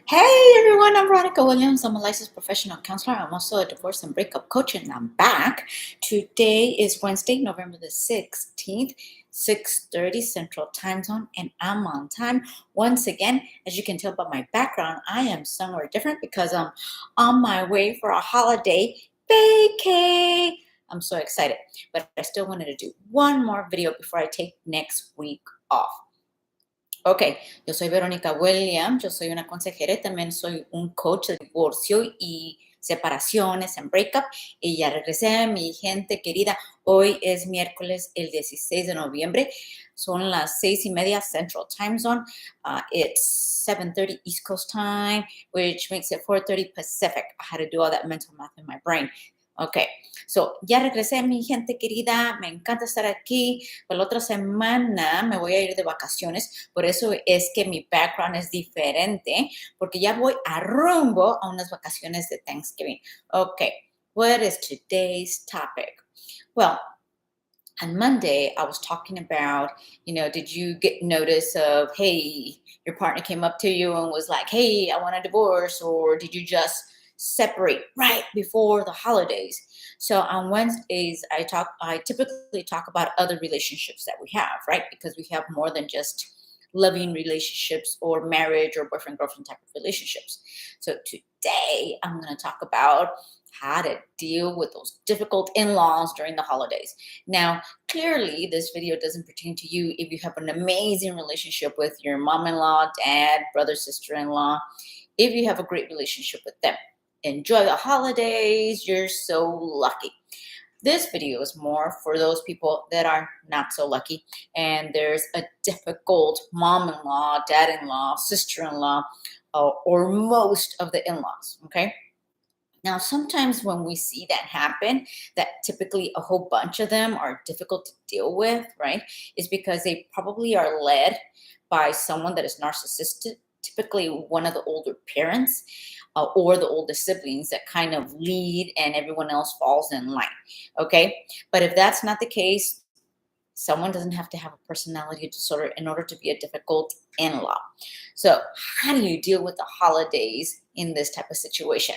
Hey everyone, I'm Veronica Williams. I'm a licensed professional counselor. I'm also a divorce and breakup coach, and I'm back. Today is Wednesday, November the 16th, 6:30 Central Time Zone, and I'm on time. Once again, as you can tell by my background, I am somewhere different because I'm on my way for a holiday vacay. I'm so excited, but I still wanted to do one more video before I take next week off. Ok, yo soy Verónica Williams, yo soy una consejera y también soy un coach de divorcio y separaciones en breakup. Y ya regresé, mi gente querida. Hoy es miércoles, el 16 de noviembre. Son las 6:30 Central Time Zone. It's 7:30 East Coast Time, which makes it 4:30 Pacific. I had to do all that mental math in my brain. Ok, so ya regresé, mi gente querida. Me encanta estar aquí. Pues la otra semana me voy a ir de vacaciones, por eso es que mi background es diferente, porque ya voy a rumbo a unas vacaciones de Thanksgiving. Okay, what is today's topic? Well, on Monday, I was talking about, did you get notice of, hey, your partner came up to you and was like, hey, I want a divorce, or did you just separate right before the holidays? So on Wednesdays, I typically talk about other relationships that we have, right? Because we have more than just loving relationships or marriage or boyfriend girlfriend type of relationships. So today I'm going to talk about how to deal with those difficult in-laws during the holidays. Now, clearly, this video doesn't pertain to you if you have an amazing relationship with your mom-in-law, dad, brother, sister-in-law. If you have a great relationship with them, enjoy the holidays. You're so lucky. This video is more for those people that are not so lucky, and there's a difficult mom-in-law, dad-in-law, sister-in-law, or most of the in-laws, okay? Now, sometimes when we see that happen, that typically a whole bunch of them are difficult to deal with, right? Is because they probably are led by someone that is narcissistic, typically one of the older parents or the older siblings that kind of lead and everyone else falls in line. Okay. But if that's not the case, someone doesn't have to have a personality disorder in order to be a difficult in law. So, how do you deal with the holidays in this type of situation?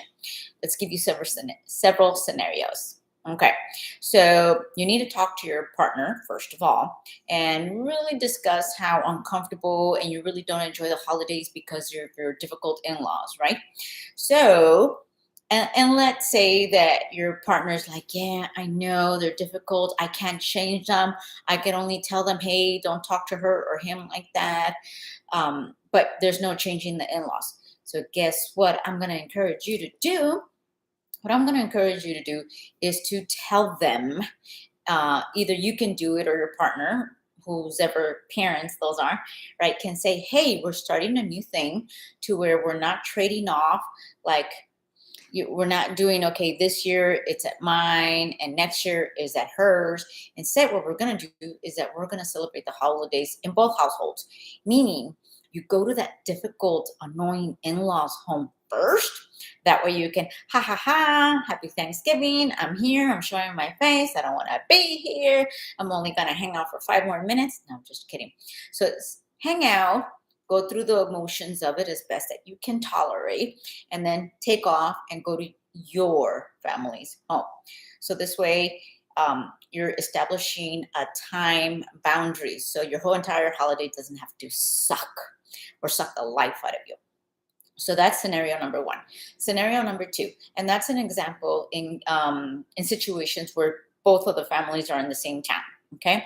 Let's give you several scenarios. Okay, so you need to talk to your partner first of all and really discuss how uncomfortable and you really don't enjoy the holidays because you're your difficult in laws, right? So, and let's say that your partner's like, yeah, I know they're difficult. I can't change them. I can only tell them, hey, don't talk to her or him like that. But there's no changing the in laws. So, guess what I'm going to encourage you to do? What I'm going to encourage you to do is to tell them, either you can do it or your partner, whose ever parents those are, right, can say, hey, we're starting a new thing to where we're not trading off like we're not doing okay this year it's at mine and next year is at hers. Instead, what we're going to do is that we're going to celebrate the holidays in both households, meaning you go to that difficult annoying in-laws home first. That way you can ha ha ha, happy Thanksgiving, I'm here, I'm showing my face, I don't want to be here, I'm only going to hang out for 5 more minutes. No, I'm just kidding. So hang out, go through the emotions of it as best that you can tolerate, and then take off and go to your family's home. So this way, you're establishing a time boundary. So your whole entire holiday doesn't have to suck or suck the life out of you. So that's scenario number one. Scenario number two, and that's an example in situations where both of the families are in the same town. Okay.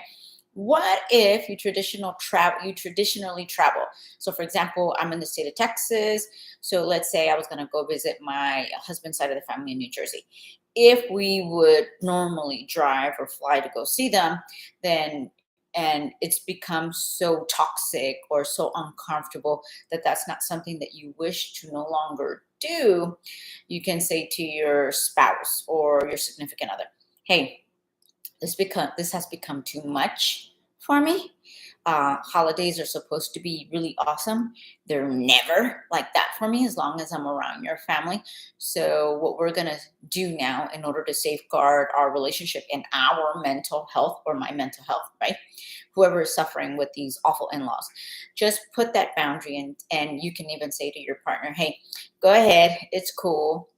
What if you traditionally travel? So for example, I'm in the state of Texas. So let's say I was going to go visit my husband's side of the family in New Jersey. If we would normally drive or fly to go see them, then and it's become so toxic or so uncomfortable that that's not something that you wish to no longer do, you can say to your spouse or your significant other, hey, this has become too much for me. Holidays are supposed to be really awesome. They're never like that for me as long as I'm around your family. So, what we're going to do now in order to safeguard our relationship and our mental health, or my mental health, right? Whoever is suffering with these awful in laws, just put that boundary in. And you can even say to your partner, hey, go ahead, it's cool.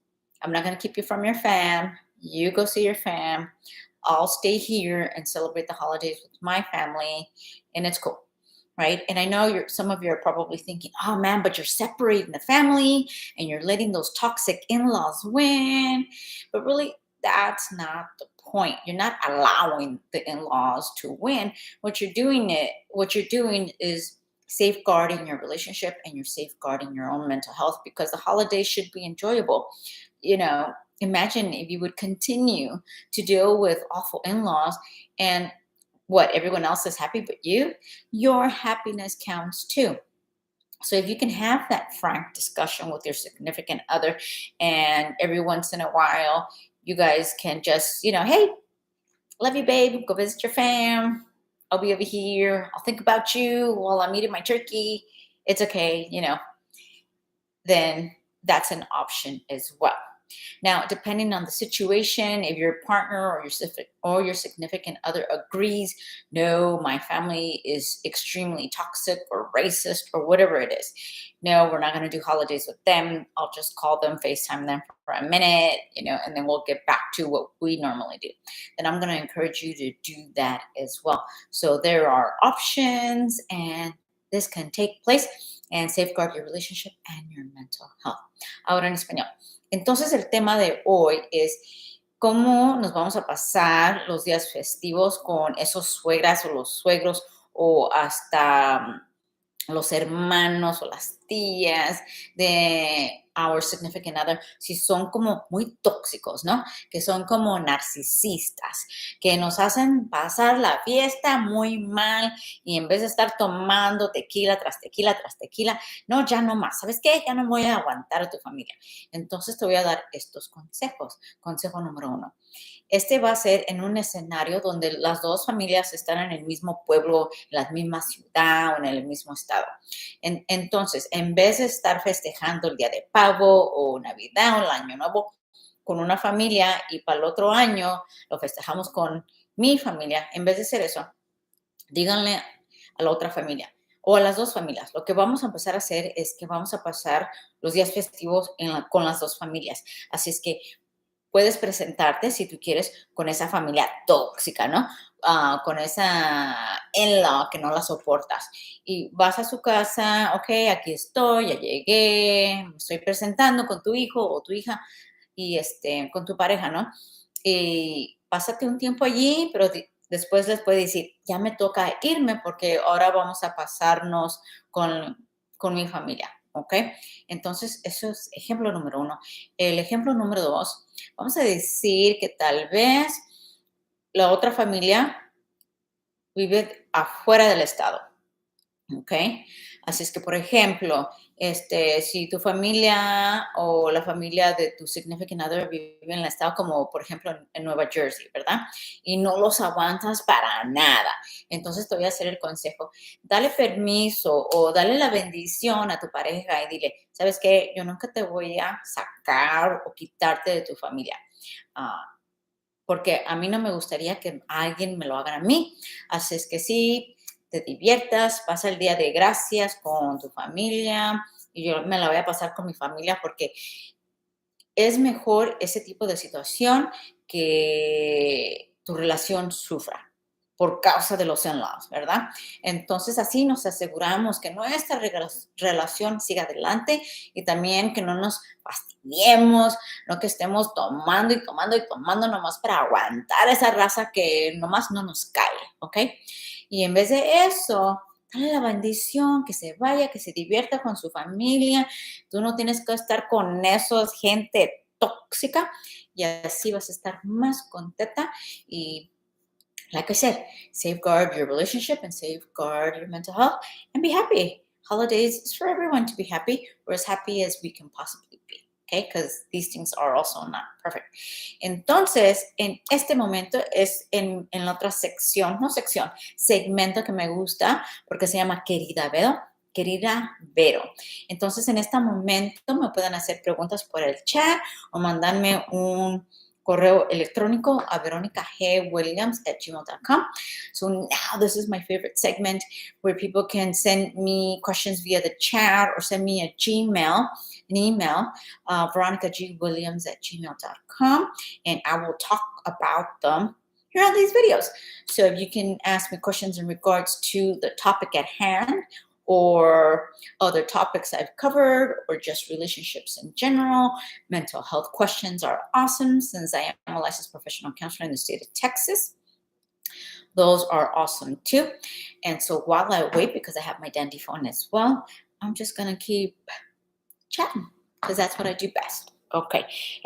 I'm not going to keep you from your fam. You go see your fam. I'll stay here and celebrate the holidays with my family, and it's cool, right? And I know some of you are probably thinking, oh man, but you're separating the family and you're letting those toxic in-laws win. But really, that's not the point. You're not allowing the in-laws to win. What you're doing is safeguarding your relationship, and you're safeguarding your own mental health, because the holidays should be enjoyable. You know, imagine if you would continue to deal with awful in-laws, and what, everyone else is happy but you, your happiness counts too. So if you can have that frank discussion with your significant other, and every once in a while you guys can just, hey, love you, babe, go visit your fam, I'll be over here, I'll think about you while I'm eating my turkey, it's okay, then that's an option as well. Now, depending on the situation, if your partner or your significant other agrees, no, my family is extremely toxic or racist or whatever it is, no, we're not going to do holidays with them. I'll just call them, FaceTime them for a minute, and then we'll get back to what we normally do. Then I'm going to encourage you to do that as well. So there are options, and this can take place and safeguard your relationship and your mental health. Ahora en español. Entonces, el tema de hoy es cómo nos vamos a pasar los días festivos con esos suegras o los suegros, o hasta los hermanos o las tías de our significant other, si son como muy tóxicos, ¿no? Que son como narcisistas, que nos hacen pasar la fiesta muy mal, y en vez de estar tomando tequila tras tequila tras tequila, no, ya no más. ¿Sabes qué? Ya no voy a aguantar a tu familia. Entonces te voy a dar estos consejos. Consejo número 1. Este va a ser en un escenario donde las dos familias están en el mismo pueblo, en la misma ciudad o en el mismo estado. Entonces, en vez de estar festejando el Día de Pavo o Navidad o el Año Nuevo con una familia, y para el otro año lo festejamos con mi familia, en vez de hacer eso, díganle a la otra familia o a las dos familias. Lo que vamos a empezar a hacer es que vamos a pasar los días festivos con las dos familias. Así es que puedes presentarte, si tú quieres, con esa familia tóxica, ¿no? Con esa in-law que no la soportas. Y vas a su casa, ok, aquí estoy, ya llegué, me estoy presentando con tu hijo o tu hija, y con tu pareja, ¿no? Y pásate un tiempo allí, pero después les puedes decir, ya me toca irme porque ahora vamos a pasarnos con mi familia, ¿ok? Entonces, eso es ejemplo número 1. El ejemplo número 2, vamos a decir que tal vez la otra familia vive afuera del estado, ¿ok? Así es que, por ejemplo, si tu familia o la familia de tu significant other vive en el estado, como por ejemplo en Nueva Jersey, ¿verdad? Y no los aguantas para nada. Entonces te voy a hacer el consejo. Dale permiso o dale la bendición a tu pareja y dile, ¿sabes qué? Yo nunca te voy a sacar o quitarte de tu familia. Porque a mí no me gustaría que alguien me lo haga a mí. Así es que sí, te diviertas, pasa el día de gracias con tu familia, y yo me la voy a pasar con mi familia, porque es mejor ese tipo de situación que tu relación sufra por causa de los in-laws, ¿verdad? Entonces, así nos aseguramos que nuestra relación siga adelante, y también que no nos fastidiemos, no que estemos tomando y tomando y tomando nomás para aguantar esa raza que nomás no nos cae, ¿ok? Y en vez de eso, dale la bendición, que se vaya, que se divierta con su familia. Tú no tienes que estar con esos gente tóxica, y así vas a estar más contenta. Y like I said, safeguard your relationship and safeguard your mental health, and be happy. Holidays is for everyone to be happy. We're as happy as we can possibly be. okay? Because these things are also not perfect. Entonces, en este momento es en la otra sección, no sección, segmento que me gusta porque se llama Querida Vero. Querida Vero. Entonces, en este momento me pueden hacer preguntas por el chat o mandarme un correo electrónico a veronicagwilliams@gmail.com. So now this is my favorite segment where people can send me questions via the chat or send me an email, veronicagwilliams@gmail.com, and I will talk about them here on these videos. So you can ask me questions in regards to the topic at hand, or other topics I've covered, or just relationships in general. Mental health questions are awesome since I am a licensed professional counselor in the state of Texas. Those are awesome too. And so while I wait, because I have my dandy phone as well, I'm just going to keep chatting because that's what I do best. Ok,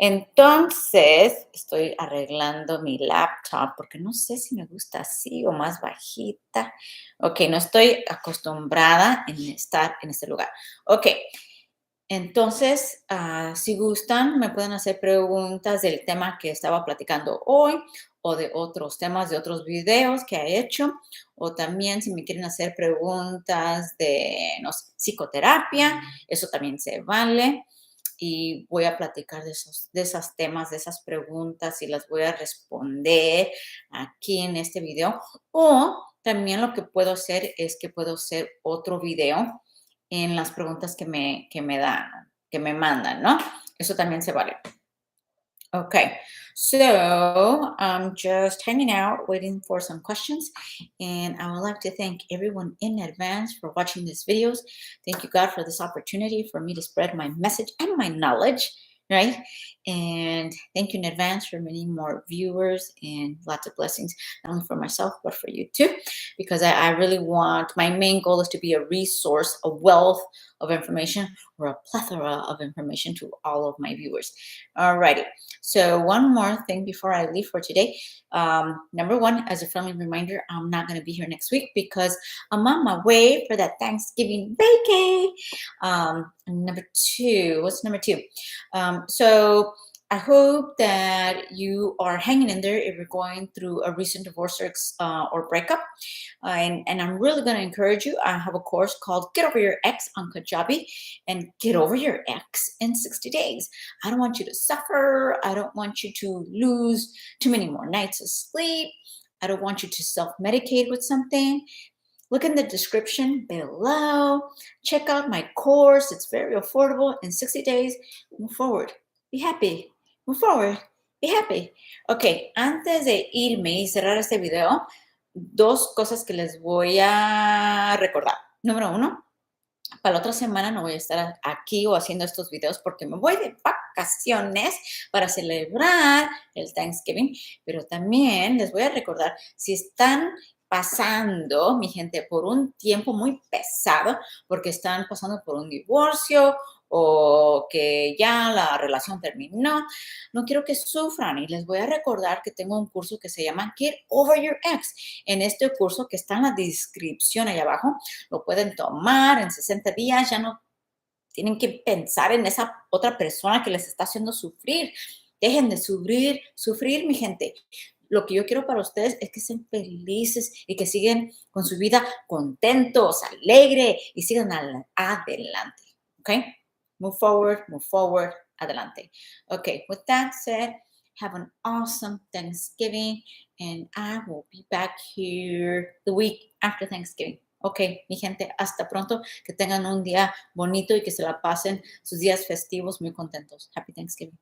entonces estoy arreglando mi laptop porque no sé si me gusta así o más bajita. Ok, no estoy acostumbrada en estar en este lugar. Ok, entonces, si gustan, me pueden hacer preguntas del tema que estaba platicando hoy o de otros temas de otros videos que he hecho. O también si me quieren hacer preguntas de, no sé, psicoterapia, eso también se vale. Y voy a platicar de esos temas, de esas preguntas y las voy a responder aquí en este video. O también lo que puedo hacer es que puedo hacer otro video en las preguntas que me dan, que me mandan, ¿no? Eso también se vale. Okay, so I'm just hanging out, waiting for some questions, and I would like to thank everyone in advance for watching these videos. Thank you, God, for this opportunity for me to spread my message and my knowledge, right? And thank you in advance for many more viewers and lots of blessings, not only for myself, but for you too, because I really want, my main goal is to be a resource, a wealth of information, or a plethora of information to all of my viewers. Alrighty. So one more thing before I leave for today. Number one, as a friendly reminder, I'm not going to be here next week because I'm on my way for that Thanksgiving vacay. Number two, what's number two? So I hope that you are hanging in there if you're going through a recent divorce or breakup. And I'm really going to encourage you. I have a course called Get Over Your Ex on Kajabi and Get Over Your Ex in 60 days. I don't want you to suffer. I don't want you to lose too many more nights of sleep. I don't want you to self-medicate with something. Look in the description below. Check out my course. It's very affordable. In 60 days, move forward. Be happy. Move forward. Be happy. Ok, antes de irme y cerrar este video, dos cosas que les voy a recordar. Número uno, para la otra semana no voy a estar aquí o haciendo estos videos porque me voy de vacaciones para celebrar el Thanksgiving, pero también les voy a recordar, si están pasando, mi gente, por un tiempo muy pesado, porque están pasando por un divorcio o que ya la relación terminó, no quiero que sufran y les voy a recordar que tengo un curso que se llama Get Over Your Ex. En este curso que está en la descripción ahí abajo, lo pueden tomar en 60 días, ya no tienen que pensar en esa otra persona que les está haciendo sufrir. Dejen de sufrir, mi gente. Lo que yo quiero para ustedes es que sean felices y que sigan con su vida contentos, alegre y sigan adelante. Okay? Move forward, adelante. Okay, with that said, have an awesome Thanksgiving, and I will be back here the week after Thanksgiving. Ok, mi gente, hasta pronto. Que tengan un día bonito y que se la pasen sus días festivos muy contentos. Happy Thanksgiving.